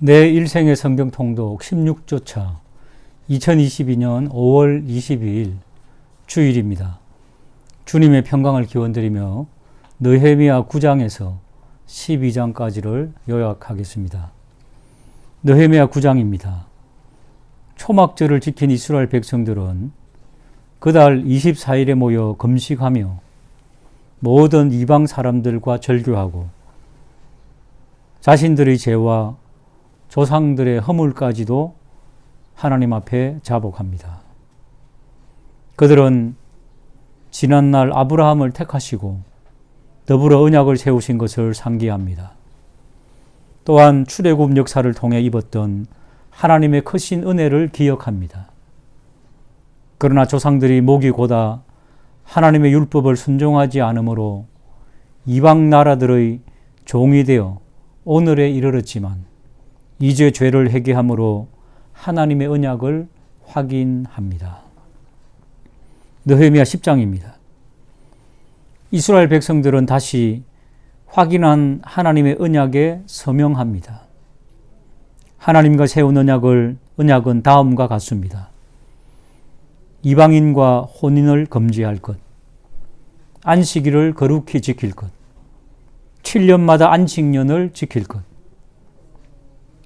내 일생의 성경 통독 16조차 2022년 5월 22일 주일입니다. 주님의 평강을 기원드리며 느헤미야 9장에서 12장까지를 요약하겠습니다. 느헤미야 9장입니다. 초막절을 지킨 이스라엘 백성들은 그달 24일에 모여 금식하며 모든 이방 사람들과 절교하고 자신들의 죄와 조상들의 허물까지도 하나님 앞에 자복합니다. 그들은 지난날 아브라함을 택하시고 더불어 언약을 세우신 것을 상기합니다. 또한 출애굽 역사를 통해 입었던 하나님의 크신 은혜를 기억합니다. 그러나 조상들이 목이 고다 하나님의 율법을 순종하지 않으므로 이방 나라들의 종이 되어 오늘에 이르렀지만 이제 죄를 회개함으로 하나님의 언약을 확인합니다. 느헤미야 10장입니다. 이스라엘 백성들은 다시 확인한 하나님의 언약에 서명합니다. 하나님과 세운 언약은 다음과 같습니다. 이방인과 혼인을 금지할 것, 안식일을 거룩히 지킬 것, 7년마다 안식년을 지킬 것,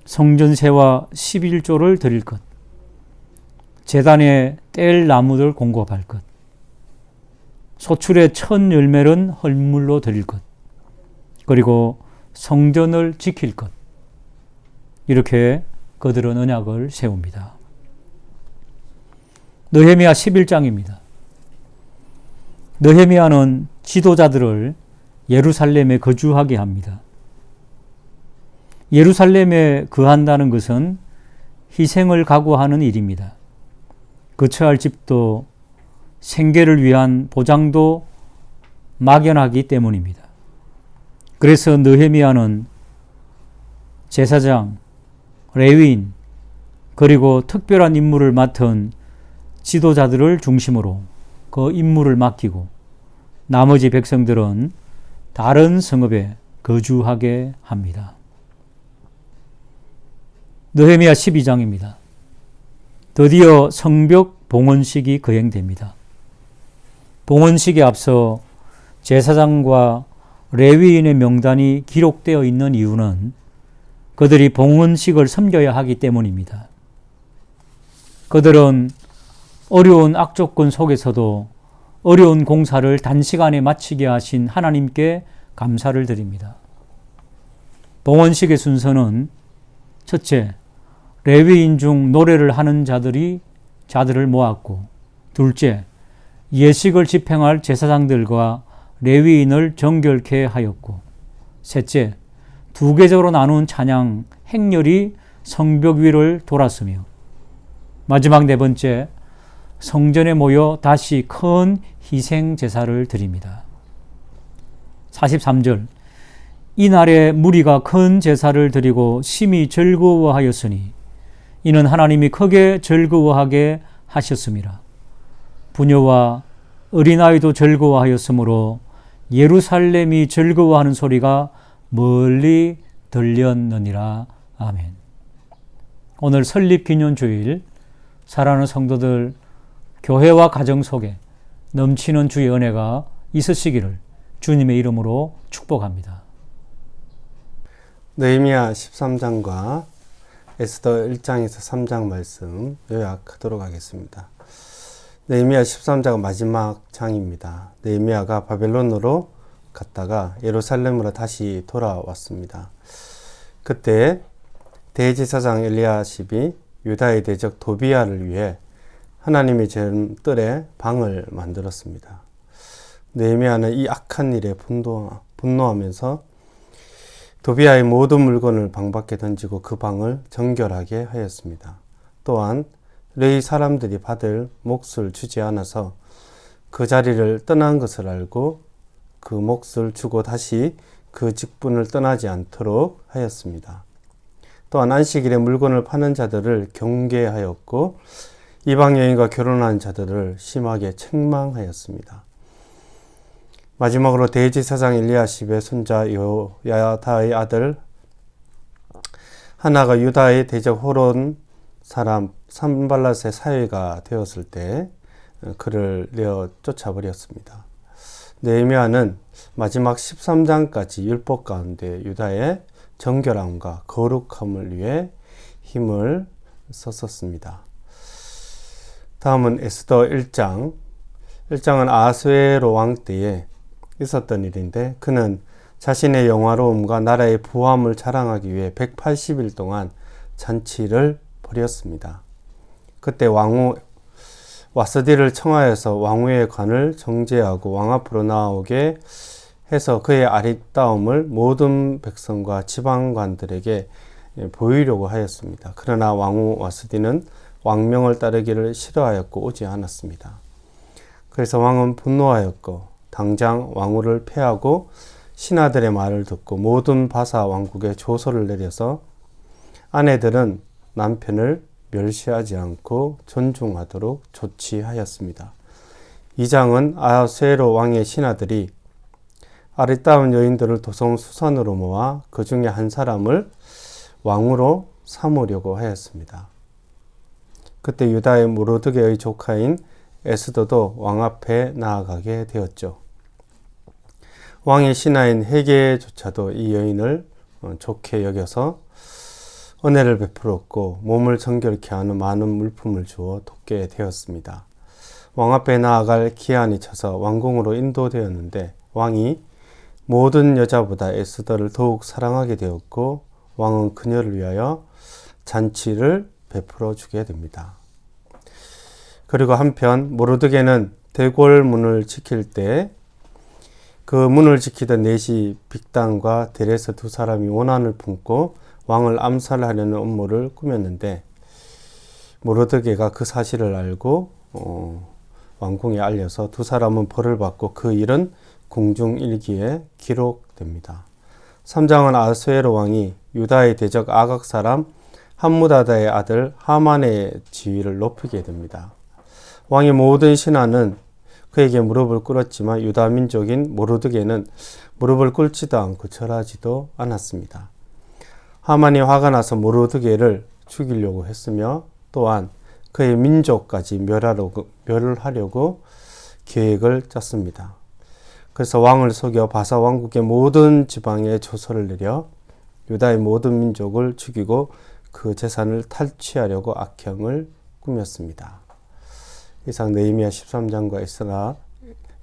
성전세와 11조를 드릴 것, 제단에 뗄 나무를 공급할 것, 소출의 첫 열매는 헐물로 드릴 것, 그리고 성전을 지킬 것. 이렇게 그들은 언약을 세웁니다. 느헤미야 11장입니다. 느헤미야는 지도자들을 예루살렘에 거주하게 합니다. 예루살렘에 거한다는 것은 희생을 각오하는 일입니다. 거처할 집도 생계를 위한 보장도 막연하기 때문입니다. 그래서 느헤미야는 제사장, 레위인, 그리고 특별한 임무를 맡은 지도자들을 중심으로 그 임무를 맡기고 나머지 백성들은 다른 성읍에 거주하게 합니다. 느헤미야 12장입니다. 드디어 성벽 봉헌식이 거행됩니다. 봉헌식에 앞서 제사장과 레위인의 명단이 기록되어 있는 이유는 그들이 봉헌식을 섬겨야 하기 때문입니다. 그들은 어려운 악조건 속에서도 어려운 공사를 단시간에 마치게 하신 하나님께 감사를 드립니다. 봉헌식의 순서는 첫째, 레위인 중 노래를 하는 자들을 모았고, 둘째, 예식을 집행할 제사장들과 레위인을 정결케 하였고, 셋째, 두 계절로 나눈 찬양 행렬이 성벽 위를 돌았으며, 마지막 네 번째, 성전에 모여 다시 큰 희생 제사를 드립니다. 43절, 이날에 무리가 큰 제사를 드리고 심히 즐거워하였으니 이는 하나님이 크게 즐거워하게 하셨습니다. 부녀와 어린아이도 즐거워하였으므로 예루살렘이 즐거워하는 소리가 멀리 들렸느니라. 아멘. 오늘 설립기념주일 사랑하는 성도들, 교회와 가정 속에 넘치는 주의 은혜가 있으시기를 주님의 이름으로 축복합니다. 느헤미야 13장과 에스더 1장에서 3장 말씀 요약하도록 하겠습니다. 느헤미야 13장은 마지막 장입니다. 느헤미야가 바벨론으로 갔다가 예루살렘으로 다시 돌아왔습니다. 그때 대제사장 엘리야십이 유다의 대적 도비야를 위해 하나님의 전 뜰에 방을 만들었습니다. 느헤미야는 이 악한 일에 분노하면서 도비야의 모든 물건을 방 밖에 던지고 그 방을 정결하게 하였습니다. 또한 레위 사람들이 받을 몫을 주지 않아서 그 자리를 떠난 것을 알고 그 몫을 주고 다시 그 직분을 떠나지 않도록 하였습니다. 또한 안식일에 물건을 파는 자들을 경계하였고 이방 여인과 결혼한 자들을 심하게 책망하였습니다. 마지막으로 대제사장 엘리야십의 손자 요야다의 아들 하나가 유다의 대적 호론 사람 산발랏의 사위가 되었을 때 그를 내어 쫓아버렸습니다. 느헤미야는 마지막 13장까지 율법 가운데 유다의 정결함과 거룩함을 위해 힘을 썼었습니다. 다음은 에스더 1장. 1장은 아하수에로 왕 때에 있었던 일인데 그는 자신의 영화로움과 나라의 부함을 자랑하기 위해 180일 동안 잔치를 벌였습니다. 그때 왕후 와스디를 청하여서 왕후의 관을 정죄하고 왕 앞으로 나오게 해서 그의 아리따움을 모든 백성과 지방관들에게 보이려고 하였습니다. 그러나 왕후 와스디는 왕명을 따르기를 싫어하였고 오지 않았습니다. 그래서 왕은 분노하였고 당장 왕후를 폐하고 신하들의 말을 듣고 모든 바사 왕국에 조서를 내려서 아내들은 남편을 멸시하지 않고 존중하도록 조치하였습니다. 2장은 아하수에로 왕의 신하들이 아리따운 여인들을 도성수산으로 모아 그 중에 한 사람을 왕으로 삼으려고 하였습니다. 그때 유다의 모르드게의 조카인 에스더도 왕 앞에 나아가게 되었죠. 왕의 신하인 헤게조차도 이 여인을 좋게 여겨서 은혜를 베풀었고 몸을 정결케 하는 많은 물품을 주어 돕게 되었습니다. 왕 앞에 나아갈 기한이 차서 왕궁으로 인도되었는데 왕이 모든 여자보다 에스더를 더욱 사랑하게 되었고 왕은 그녀를 위하여 잔치를 베풀어 주게 됩니다. 그리고 한편 모르드게는 대궐문을 지킬 때 그 문을 지키던 내시 빅단과 데레스 두 사람이 원한을 품고 왕을 암살하려는 음모를 꾸몄는데 모르드게가 그 사실을 알고 왕궁에 알려서 두 사람은 벌을 받고 그 일은 궁중일기에 기록됩니다. 3장은 아하수에로 왕이 유다의 대적 아각 사람 함무다다의 아들 하만의 지위를 높이게 됩니다. 왕의 모든 신하는 그에게 무릎을 꿇었지만 유다 민족인 모르드게는 무릎을 꿇지도 않고 절하지도 않았습니다. 하만이 화가 나서 모르드게를 죽이려고 했으며 또한 그의 민족까지 멸하려고 계획을 짰습니다. 그래서 왕을 속여 바사 왕국의 모든 지방에 조서를 내려 유다의 모든 민족을 죽이고 그 재산을 탈취하려고 악행을 꾸몄습니다. 이상 느헤미야 13장과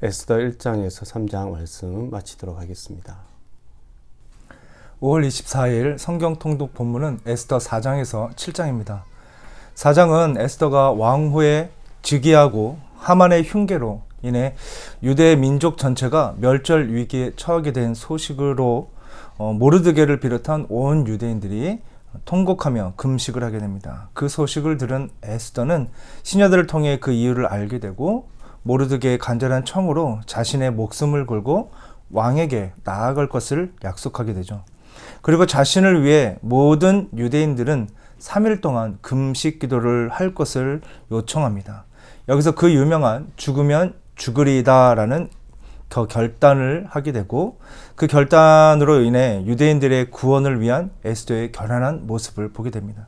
에스더 1장에서 3장 말씀 마치도록 하겠습니다. 5월 24일 성경 통독 본문은 에스더 4장에서 7장입니다. 4장은 에스더가 왕후에 즉위하고 하만의 흉계로 인해 유대 민족 전체가 멸절 위기에 처하게 된 소식으로 모르드게를 비롯한 온 유대인들이 통곡하며 금식을 하게 됩니다. 그 소식을 들은 에스더는 시녀들을 통해 그 이유를 알게 되고 모르드게의 간절한 청으로 자신의 목숨을 걸고 왕에게 나아갈 것을 약속하게 되죠. 그리고 자신을 위해 모든 유대인들은 3일 동안 금식 기도를 할 것을 요청합니다. 여기서 그 유명한 죽으면 죽으리다라는 결단을 하게 되고 그 결단으로 인해 유대인들의 구원을 위한 에스더의 결연한 모습을 보게 됩니다.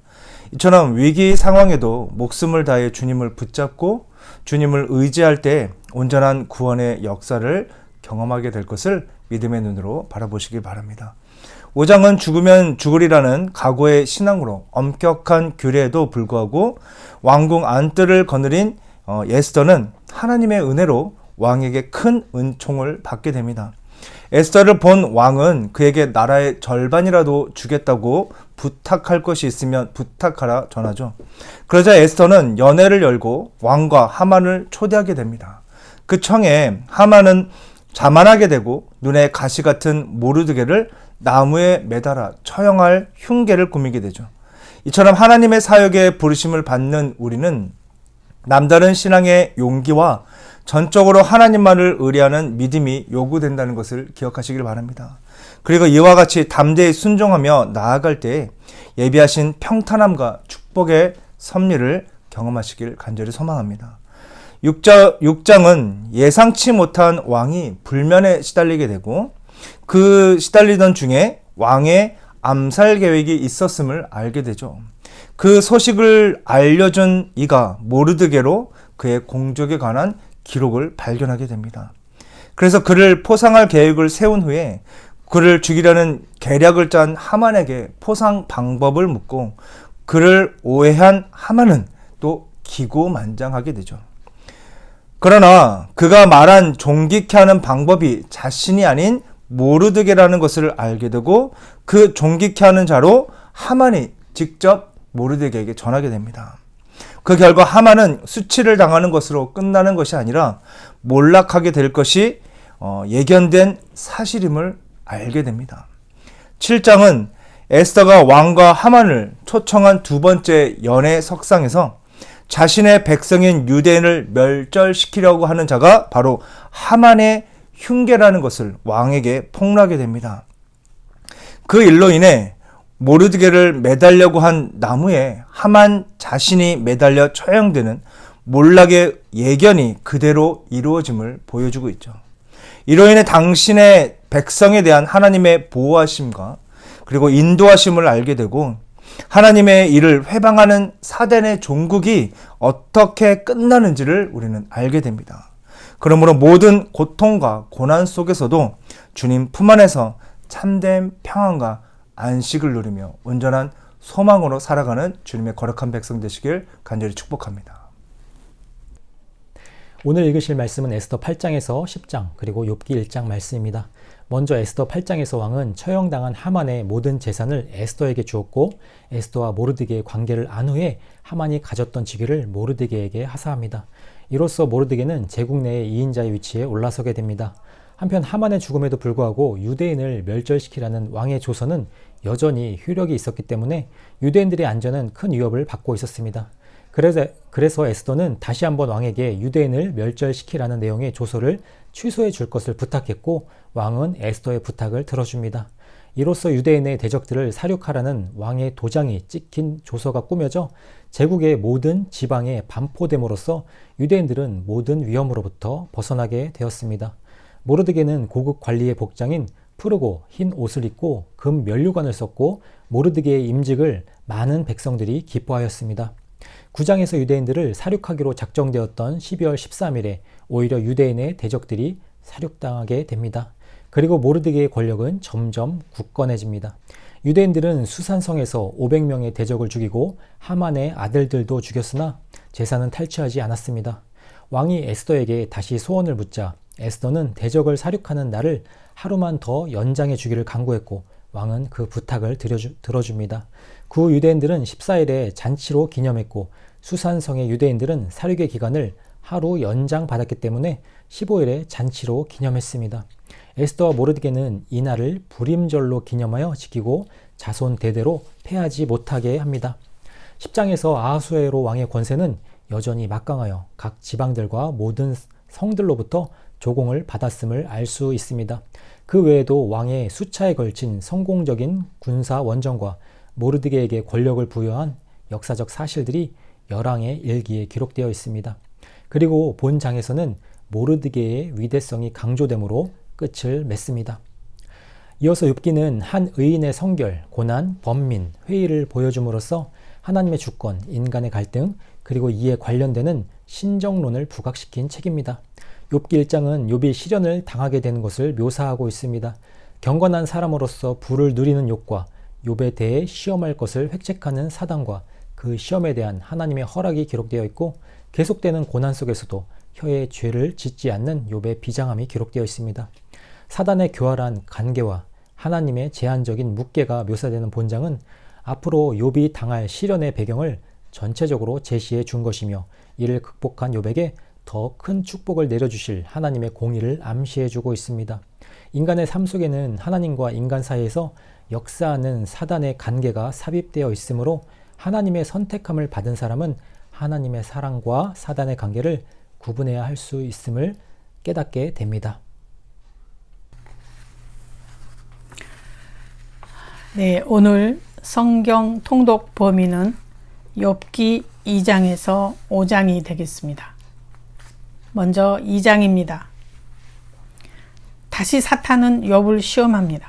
이처럼 위기 상황에도 목숨을 다해 주님을 붙잡고 주님을 의지할 때 온전한 구원의 역사를 경험하게 될 것을 믿음의 눈으로 바라보시기 바랍니다. 5장은 죽으면 죽으리라는 각오의 신앙으로 엄격한 규례에도 불구하고 왕궁 안뜰을 거느린 에스더는 하나님의 은혜로 왕에게 큰 은총을 받게 됩니다. 에스더를 본 왕은 그에게 나라의 절반이라도 주겠다고 부탁할 것이 있으면 부탁하라 전하죠. 그러자 에스더는 연회를 열고 왕과 하만을 초대하게 됩니다. 그 청에 하만은 자만하게 되고 눈에 가시 같은 모르드게를 나무에 매달아 처형할 흉계를 꾸미게 되죠. 이처럼 하나님의 사역에 부르심을 받는 우리는 남다른 신앙의 용기와 전적으로 하나님만을 의뢰하는 믿음이 요구된다는 것을 기억하시길 바랍니다. 그리고 이와 같이 담대히 순종하며 나아갈 때 예비하신 평탄함과 축복의 섭리를 경험하시길 간절히 소망합니다. 6장은 예상치 못한 왕이 불면에 시달리게 되고 그 시달리던 중에 왕의 암살 계획이 있었음을 알게 되죠. 그 소식을 알려준 이가 모르드게로 그의 공적에 관한 기록을 발견하게 됩니다. 그래서 그를 포상할 계획을 세운 후에 그를 죽이려는 계략을 짠 하만에게 포상 방법을 묻고 그를 오해한 하만은 또 기고만장하게 되죠. 그러나 그가 말한 존귀케 하는 방법이 자신이 아닌 모르드게라는 것을 알게 되고 그 존귀케 하는 자로 하만이 직접 모르드게에게 전하게 됩니다. 그 결과 하만은 수치를 당하는 것으로 끝나는 것이 아니라 몰락하게 될 것이 예견된 사실임을 알게 됩니다. 7장은 에스더가 왕과 하만을 초청한 두 번째 연애 석상에서 자신의 백성인 유대인을 멸절시키려고 하는 자가 바로 하만의 흉계라는 것을 왕에게 폭로하게 됩니다. 그 일로 인해 모르드게를 매달려고 한 나무에 하만 자신이 매달려 처형되는 몰락의 예견이 그대로 이루어짐을 보여주고 있죠. 이로 인해 당신의 백성에 대한 하나님의 보호하심과 그리고 인도하심을 알게 되고 하나님의 일을 회방하는 사단의 종국이 어떻게 끝나는지를 우리는 알게 됩니다. 그러므로 모든 고통과 고난 속에서도 주님 품 안에서 참된 평안과 안식을 누리며 온전한 소망으로 살아가는 주님의 거룩한 백성 되시길 간절히 축복합니다. 오늘 읽으실 말씀은 에스더 8장에서 10장 그리고 욥기 1장 말씀입니다. 먼저 에스더 8장에서 왕은 처형당한 하만의 모든 재산을 에스더에게 주었고 에스더와 모르드게의 관계를 안 후에 하만이 가졌던 직위를 모르드게에게 하사합니다. 이로써 모르드게는 제국 내의 2인자의 위치에 올라서게 됩니다. 한편 하만의 죽음에도 불구하고 유대인을 멸절시키라는 왕의 조서는 여전히 효력이 있었기 때문에 유대인들의 안전은 큰 위협을 받고 있었습니다. 그래서 에스더는 다시 한번 왕에게 유대인을 멸절시키라는 내용의 조서를 취소해 줄 것을 부탁했고 왕은 에스더의 부탁을 들어줍니다. 이로써 유대인의 대적들을 사륙하라는 왕의 도장이 찍힌 조서가 꾸며져 제국의 모든 지방에 반포됨으로써 유대인들은 모든 위험으로부터 벗어나게 되었습니다. 모르드게는 고급 관리의 복장인 푸르고 흰 옷을 입고 금 면류관을 썼고 모르드게의 임직을 많은 백성들이 기뻐하였습니다. 9장에서 유대인들을 사륙하기로 작정되었던 12월 13일에 오히려 유대인의 대적들이 사륙당하게 됩니다. 그리고 모르드게의 권력은 점점 굳건해집니다. 유대인들은 수산성에서 500명의 대적을 죽이고 하만의 아들들도 죽였으나 제사는 탈취하지 않았습니다. 왕이 에스더에게 다시 소원을 묻자 에스더는 대적을 사륙하는 날을 하루만 더 연장해 주기를 간구했고 왕은 그 부탁을 들어줍니다. 그 후 유대인들은 14일에 잔치로 기념했고 수산성의 유대인들은 사륙의 기간을 하루 연장받았기 때문에 15일에 잔치로 기념했습니다. 에스더와 모르드게는 이 날을 불임절로 기념하여 지키고 자손 대대로 패하지 못하게 합니다. 10장에서 아하수에로 왕의 권세는 여전히 막강하여 각 지방들과 모든 성들로부터 조공을 받았음을 알 수 있습니다. 그 외에도 왕의 수차에 걸친 성공적인 군사 원정과 모르드게에게 권력을 부여한 역사적 사실들이 열왕의 일기에 기록되어 있습니다. 그리고 본 장에서는 모르드게의 위대성이 강조되므로 끝을 맺습니다. 이어서 욥기는 한 의인의 성결, 고난, 번민, 회의를 보여줌으로써 하나님의 주권, 인간의 갈등, 그리고 이에 관련되는 신정론을 부각시킨 책입니다. 욥기 1장은 욥이 시련을 당하게 되는 것을 묘사하고 있습니다. 경건한 사람으로서 부를 누리는 욥과 욥에 대해 시험할 것을 획책하는 사단과 그 시험에 대한 하나님의 허락이 기록되어 있고 계속되는 고난 속에서도 혀의 죄를 짓지 않는 욥의 비장함이 기록되어 있습니다. 사단의 교활한 간계와 하나님의 제한적인 묵계가 묘사되는 본장은 앞으로 욥이 당할 시련의 배경을 전체적으로 제시해 준 것이며 이를 극복한 욥에게 더 큰 축복을 내려주실 하나님의 공의를 암시해 주고 있습니다. 인간의 삶 속에는 하나님과 인간 사이에서 역사하는 사단의 관계가 삽입되어 있으므로 하나님의 선택함을 받은 사람은 하나님의 사랑과 사단의 관계를 구분해야 할 수 있음을 깨닫게 됩니다. 네, 오늘 성경 통독 범위는 욥기 2장에서 5장이 되겠습니다. 먼저 2장입니다. 다시 사탄은 욥을 시험합니다.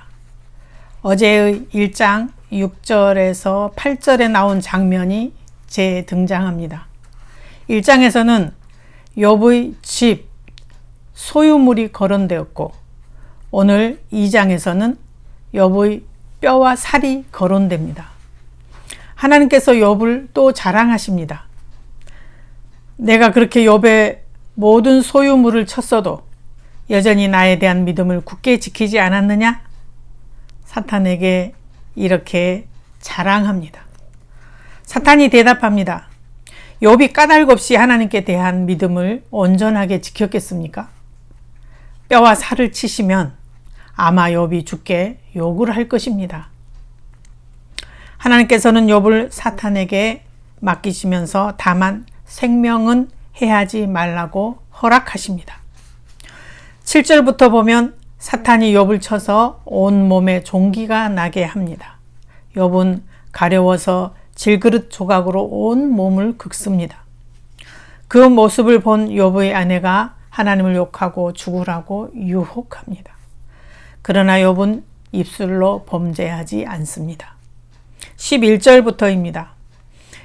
어제의 1장 6절에서 8절에 나온 장면이 재등장합니다. 1장에서는 욥의 집, 소유물이 거론되었고 오늘 2장에서는 욥의 뼈와 살이 거론됩니다. 하나님께서 욥을 또 자랑하십니다. 내가 그렇게 욥의 모든 소유물을 쳤어도 여전히 나에 대한 믿음을 굳게 지키지 않았느냐? 사탄에게 이렇게 자랑합니다. 사탄이 대답합니다. 욥이 까닭 없이 하나님께 대한 믿음을 온전하게 지켰겠습니까? 뼈와 살을 치시면 아마 욥이 죽게 욕을 할 것입니다. 하나님께서는 욥을 사탄에게 맡기시면서 다만 생명은 해하지 말라고 허락하십니다. 7절부터 보면 사탄이 욥을 쳐서 온 몸에 종기가 나게 합니다. 욥은 가려워서 질그릇 조각으로 온 몸을 긁습니다. 그 모습을 본 욥의 아내가 하나님을 욕하고 죽으라고 유혹합니다. 그러나 욥은 입술로 범죄하지 않습니다. 11절부터입니다.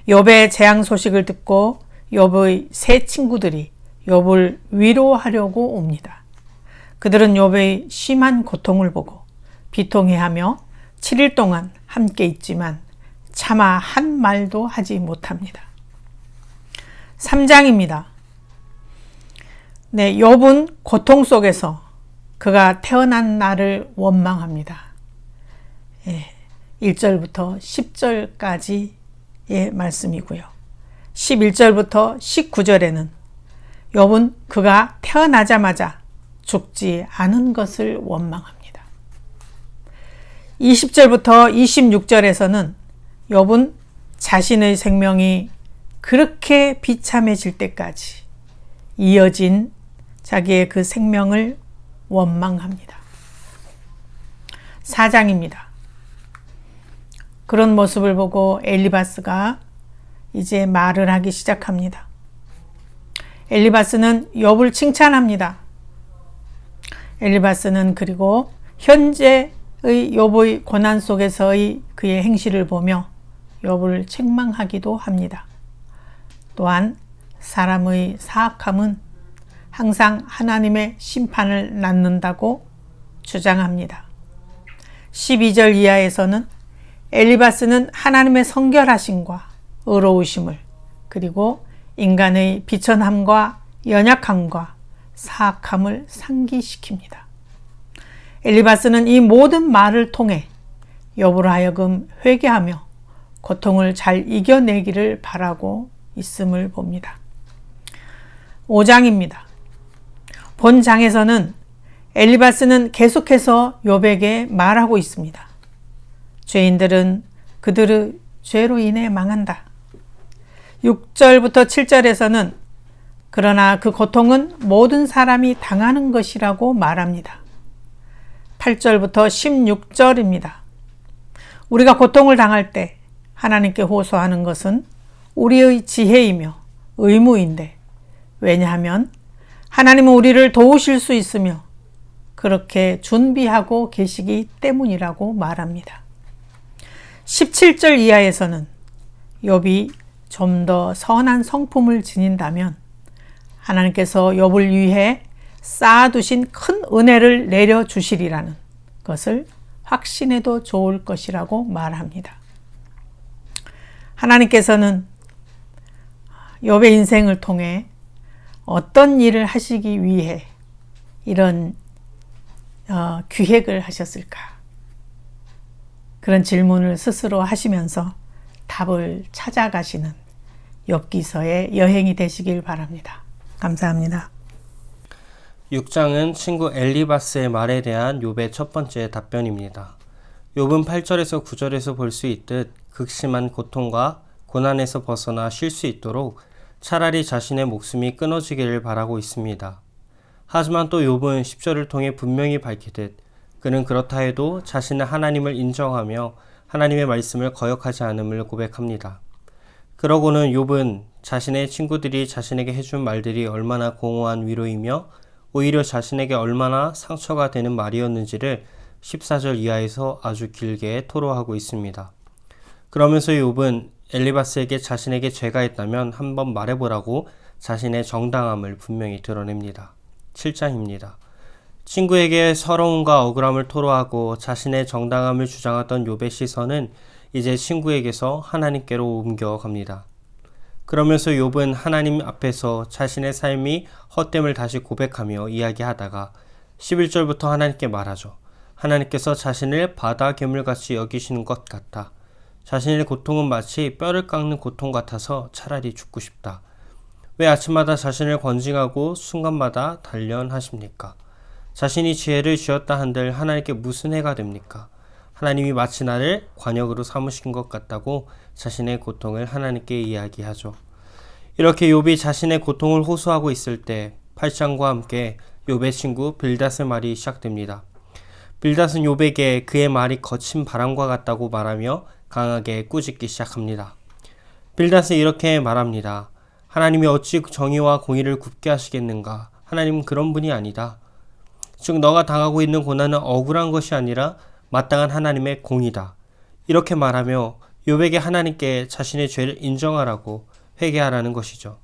욥의 재앙 소식을 듣고 욥의 세 친구들이 욥을 위로하려고 옵니다. 그들은 욥의 심한 고통을 보고 비통해하며 7일 동안 함께 있지만 차마 한 말도 하지 못합니다. 3장입니다. 네, 욥은 고통 속에서 그가 태어난 날을 원망합니다. 1절부터 10절까지의 말씀이고요. 11절부터 19절에는 욥은 그가 태어나자마자 죽지 않은 것을 원망합니다. 20절부터 26절에서는 욥은 자신의 생명이 그렇게 비참해질 때까지 이어진 자기의 그 생명을 원망합니다. 4장입니다. 그런 모습을 보고 엘리바스가 이제 말을 하기 시작합니다. 엘리바스는 욥을 칭찬합니다. 엘리바스는 그리고 현재의 욥의 고난 속에서의 그의 행실을 보며 욥을 책망하기도 합니다. 또한 사람의 사악함은 항상 하나님의 심판을 낳는다고 주장합니다. 12절 이하에서는 엘리바스는 하나님의 성결하심과 의로우심을 그리고 인간의 비천함과 연약함과 사악함을 상기시킵니다. 엘리바스는 이 모든 말을 통해 욥으로 하여금 회개하며 고통을 잘 이겨내기를 바라고 있음을 봅니다. 5장입니다. 본 장에서는 엘리바스는 계속해서 욥에게 말하고 있습니다. 죄인들은 그들의 죄로 인해 망한다. 6절부터 7절에서는 그러나 그 고통은 모든 사람이 당하는 것이라고 말합니다. 8절부터 16절입니다. 우리가 고통을 당할 때 하나님께 호소하는 것은 우리의 지혜이며 의무인데 왜냐하면 하나님은 우리를 도우실 수 있으며 그렇게 준비하고 계시기 때문이라고 말합니다. 17절 이하에서는 욥이 좀 더 선한 성품을 지닌다면 하나님께서 욥을 위해 쌓아두신 큰 은혜를 내려주시리라는 것을 확신해도 좋을 것이라고 말합니다. 하나님께서는 욥의 인생을 통해 어떤 일을 하시기 위해 이런 기획을 하셨을까? 그런 질문을 스스로 하시면서 답을 찾아가시는 욥기서의 여행이 되시길 바랍니다. 감사합니다. 6장은 친구 엘리바스의 말에 대한 욥의 첫 번째 답변입니다. 욥은 8절에서 9절에서 볼 수 있듯 극심한 고통과 고난에서 벗어나 쉴 수 있도록 차라리 자신의 목숨이 끊어지기를 바라고 있습니다. 하지만 또 욥은 10절을 통해 분명히 밝히듯 그는 그렇다 해도 자신은 하나님을 인정하며 하나님의 말씀을 거역하지 않음을 고백합니다. 그러고는 욥은 자신의 친구들이 자신에게 해준 말들이 얼마나 공허한 위로이며 오히려 자신에게 얼마나 상처가 되는 말이었는지를 14절 이하에서 아주 길게 토로하고 있습니다. 그러면서 욥은 엘리바스에게 자신에게 죄가 있다면 한번 말해보라고 자신의 정당함을 분명히 드러냅니다. 7장입니다. 친구에게 서러움과 억울함을 토로하고 자신의 정당함을 주장하던 욥의 시선은 이제 친구에게서 하나님께로 옮겨갑니다. 그러면서 욥은 하나님 앞에서 자신의 삶이 헛됨을 다시 고백하며 이야기하다가 11절부터 하나님께 말하죠. 하나님께서 자신을 바다 괴물같이 여기시는 것 같다. 자신의 고통은 마치 뼈를 깎는 고통 같아서 차라리 죽고 싶다. 왜 아침마다 자신을 권징하고 순간마다 단련하십니까? 자신이 지혜를 지었다 한들 하나님께 무슨 해가 됩니까? 하나님이 마치 나를 관역으로 삼으신 것 같다고 자신의 고통을 하나님께 이야기하죠. 이렇게 욥이 자신의 고통을 호소하고 있을 때 8장과 함께 욥의 친구 빌닷의 말이 시작됩니다. 빌닷은 욥에게 그의 말이 거친 바람과 같다고 말하며 강하게 꾸짖기 시작합니다. 빌닷은 이렇게 말합니다. 하나님이 어찌 정의와 공의를 굽게 하시겠는가? 하나님은 그런 분이 아니다. 즉 너가 당하고 있는 고난은 억울한 것이 아니라 마땅한 하나님의 공이다. 이렇게 말하며 욥에게 하나님께 자신의 죄를 인정하라고 회개하라는 것이죠.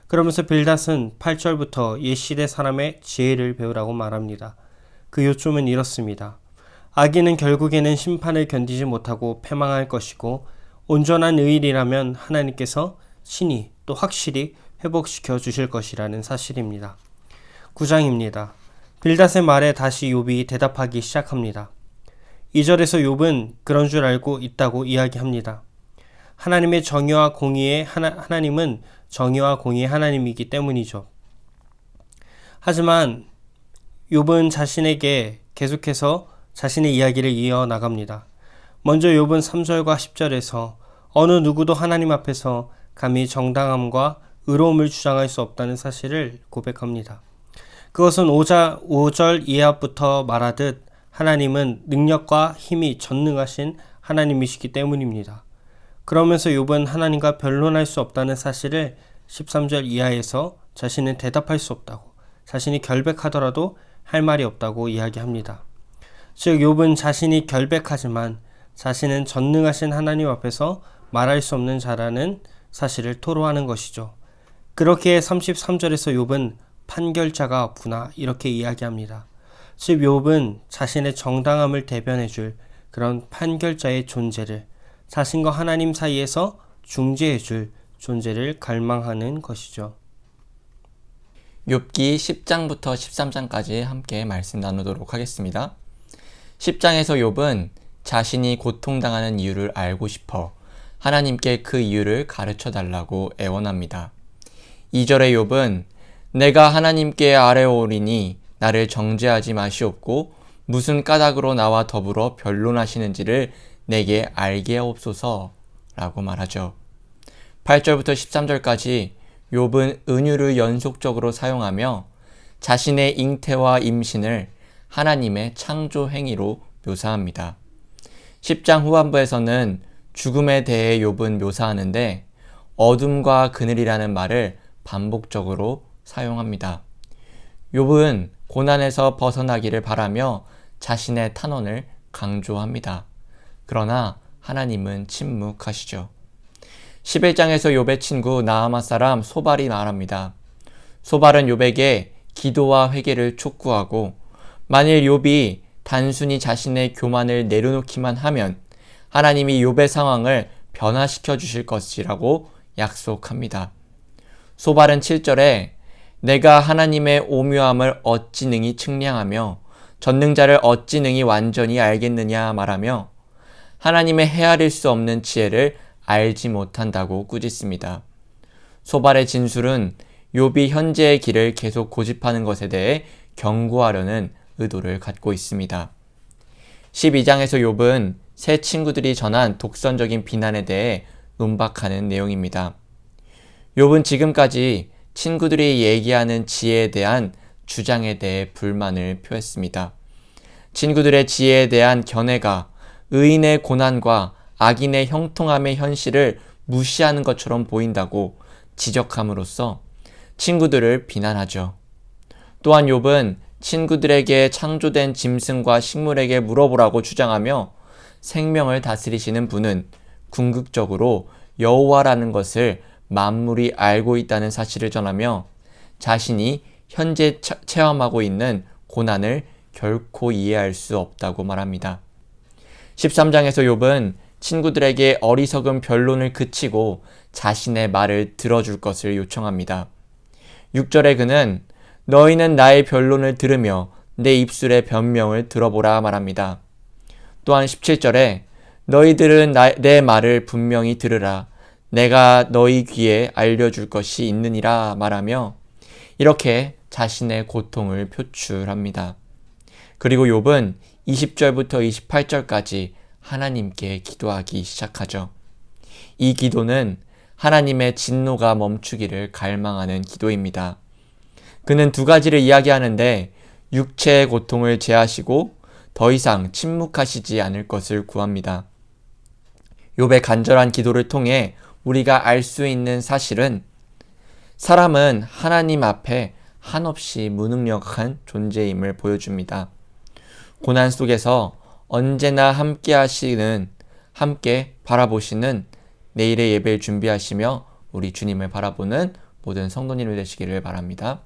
그러면서 빌닷은 8절부터 옛시대 사람의 지혜를 배우라고 말합니다. 그 요점은 이렇습니다. 악인은 결국에는 심판을 견디지 못하고 패망할 것이고 온전한 의인이라면 하나님께서 친히 또 확실히 회복시켜 주실 것이라는 사실입니다. 9장입니다. 빌닷의 말에 다시 욥이 대답하기 시작합니다. 2절에서 욥은 그런 줄 알고 있다고 이야기합니다. 하나님의 정의와 공의의 하나님은 정의와 공의의 하나님이기 때문이죠. 하지만 욥은 자신에게 계속해서 자신의 이야기를 이어나갑니다. 먼저 욥은 3절과 10절에서 어느 누구도 하나님 앞에서 감히 정당함과 의로움을 주장할 수 없다는 사실을 고백합니다. 그것은 5절 이하부터 말하듯 하나님은 능력과 힘이 전능하신 하나님이시기 때문입니다. 그러면서 욥은 하나님과 변론할 수 없다는 사실을 13절 이하에서 자신은 대답할 수 없다고, 자신이 결백하더라도 할 말이 없다고 이야기합니다. 즉 욥은 자신이 결백하지만 자신은 전능하신 하나님 앞에서 말할 수 없는 자라는 사실을 토로하는 것이죠. 그렇게 33절에서 욥은 판결자가 없구나 이렇게 이야기합니다. 즉 욥은 자신의 정당함을 대변해줄 그런 판결자의 존재를, 자신과 하나님 사이에서 중재해줄 존재를 갈망하는 것이죠. 욥기 10장부터 13장까지 함께 말씀 나누도록 하겠습니다. 10장에서 욥은 자신이 고통당하는 이유를 알고 싶어 하나님께 그 이유를 가르쳐 달라고 애원합니다. 2절의 욥은 내가 하나님께 아뢰오리니 나를 정죄하지 마시옵고 무슨 까닭으로 나와 더불어 변론하시는지를 내게 알게 하옵소서 라고 말하죠. 8절부터 13절까지 욥은 은유를 연속적으로 사용하며 자신의 잉태와 임신을 하나님의 창조 행위로 묘사합니다. 10장 후반부에서는 죽음에 대해 욥은 묘사하는데 어둠과 그늘이라는 말을 반복적으로 사용합니다. 욥은 고난에서 벗어나기를 바라며 자신의 탄원을 강조합니다. 그러나 하나님은 침묵하시죠. 11장에서 욥의 친구 나아마 사람 소발이 말합니다. 소발은 욥에게 기도와 회개를 촉구하고 만일 욥이 단순히 자신의 교만을 내려놓기만 하면 하나님이 욥의 상황을 변화시켜 주실 것이라고 약속합니다. 소발은 7절에 내가 하나님의 오묘함을 어찌 능히 측량하며 전능자를 어찌 능히 완전히 알겠느냐 말하며 하나님의 헤아릴 수 없는 지혜를 알지 못한다고 꾸짖습니다. 소발의 진술은 욥이 현재의 길을 계속 고집하는 것에 대해 경고하려는 의도를 갖고 있습니다. 12장에서 욥은 새 친구들이 전한 독선적인 비난에 대해 논박하는 내용입니다. 욥은 지금까지 친구들이 얘기하는 지혜에 대한 주장에 대해 불만을 표했습니다. 친구들의 지혜에 대한 견해가 의인의 고난과 악인의 형통함의 현실을 무시하는 것처럼 보인다고 지적함으로써 친구들을 비난하죠. 또한 욥은 친구들에게 창조된 짐승과 식물에게 물어보라고 주장하며 생명을 다스리시는 분은 궁극적으로 여호와라는 것을 만물이 알고 있다는 사실을 전하며 자신이 현재 체험하고 있는 고난을 결코 이해할 수 없다고 말합니다. 13장에서 욥은 친구들에게 어리석은 변론을 그치고 자신의 말을 들어줄 것을 요청합니다. 6절에 그는 너희는 나의 변론을 들으며 내 입술의 변명을 들어보라 말합니다. 또한 17절에 너희들은 내 말을 분명히 들으라. 내가 너희 귀에 알려줄 것이 있느니라 말하며 이렇게 자신의 고통을 표출합니다. 그리고 욥은 20절부터 28절까지 하나님께 기도하기 시작하죠. 이 기도는 하나님의 진노가 멈추기를 갈망하는 기도입니다. 그는 두 가지를 이야기하는데 육체의 고통을 제하시고 더 이상 침묵하시지 않을 것을 구합니다. 욥의 간절한 기도를 통해 우리가 알 수 있는 사실은 사람은 하나님 앞에 한없이 무능력한 존재임을 보여줍니다. 고난 속에서 언제나 함께 바라보시는 내일의 예배를 준비하시며 우리 주님을 바라보는 모든 성도님이 되시기를 바랍니다.